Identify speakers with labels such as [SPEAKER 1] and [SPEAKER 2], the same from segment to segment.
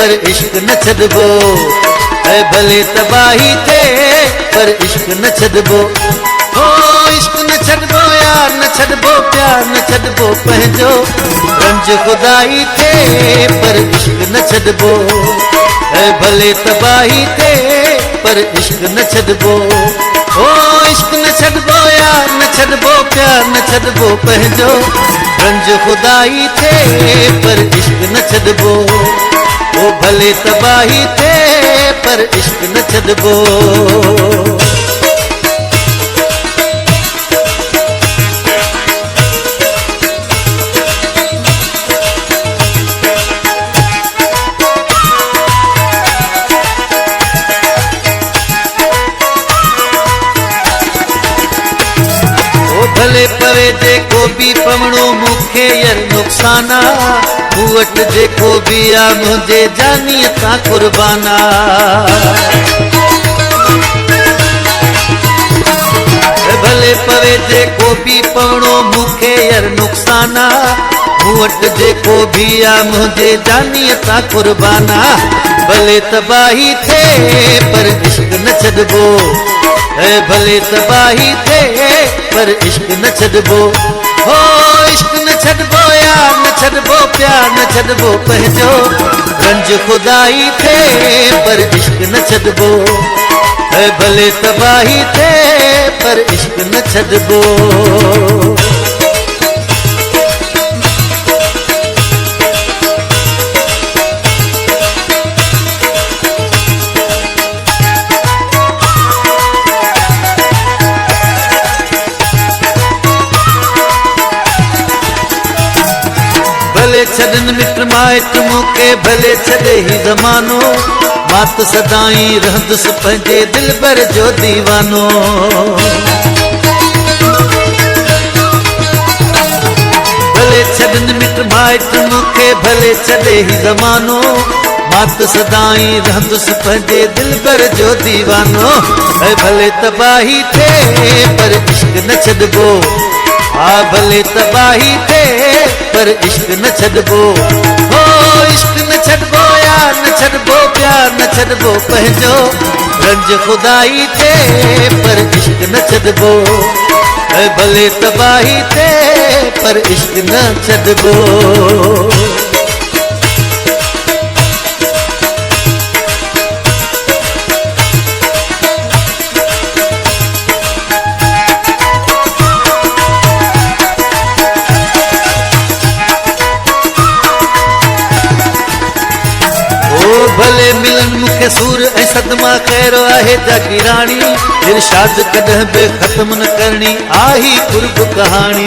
[SPEAKER 1] पर इश्क न छॾबो। ऐ भले तबाही थे पर इश्क न छॾबो। हो इश्क न छॾबो यार न छॾबो प्यार न छॾबो पंहिंजो। रंज खुदाई थे पर इश्क न छॾबो। ऐ भले तबाही थे पर इश्क न छॾबो। हो इश्क न छॾबो यार न छॾबो प्यार न छॾबो पंहिंजो। रंज खुदाई थे पर इश्क न छॾबो। ओ भले तबाही थे पर इश्क न छॾबो। भले पवे जेको भी पवणो मूंखे यार नुक़साना। मूं वटि जेको भी आ मुंहिंजे जानीअ तां कुर्बाना। भले पवे जेको भी पवणो मूंखे यार नुक़साना। मूं वटि जेको भी आ मुंहिंजे जानीअ तां कुर्बाना। भले तबाही थे पर इश्क न छॾबो। ऐ भले तबाही थे पर इश्क न छॾबो। हो इश्क न छॾबो यार न छॾबो प्यार न छॾबो पंहिंजो। रंज खुदाई थे पर इश्क न छॾबो। ऐ भले तबाही थे पर इश्क न छॾबो। भले छॾन मिट माइट मूंखे भले छॾे ही ज़मानो। मां त सदाई रहंदुसि पंहिंजे दिलबर जो दीवानो। भले छॾन मिट माइट मूंखे भले छॾे ही ज़मानो। मां त सदाई रहंदुसि पंहिंजे दिलबर जो दीवानो। ऐ भले तबाही थे पर इश्क न छॾबो। हा भले तबाही थे पर इश्क न छॾबो। हो इश्क न छॾबो यार न छॾबो प्यार न छॾबो पंहिंजो। रंज खुदाई थे पर इश्क न छॾबो। ऐ भले तबाही थे पर इश्क न छॾबो। भले मिलन मूंखे सूर ऐं सदमा ख़ैर आहे जागीराणी। इरशाद कॾहिं बि ख़त्म न करणी आही कुर्ब कहाणी।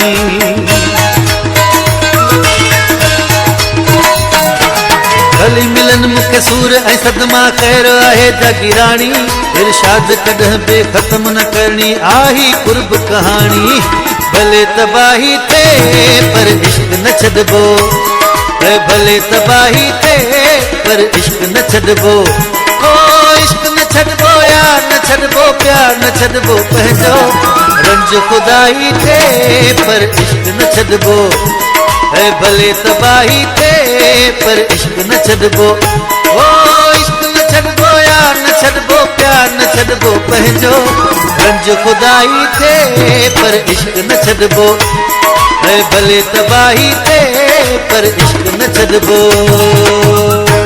[SPEAKER 1] भले मिलन मूंखे सूर ऐं सदमा ख़ैर आहे जागीराणी। इरशाद कॾहिं बि ख़त्म न करणी आही कुर्ब कहाणी। भले तबाही थे पर इश्क न छॾबो। ऐ भले तबाही थे पर इश्क न छॾबो। हो इश्क न छॾबो यार न छॾबो प्यार न छॾबो पंहिंजो। रंज खुदाई थे पर इश्क न छॾबो। ऐ भले तबाही थे पर इश्क न छॾबो। हो इश्क न छॾबो यार न छॾबो प्यार न छॾबो पंहिंजो। रंज खुदाई थे पर इश्क न छॾबो। ऐ भले तबाही थे पर इश्क न छॾबो।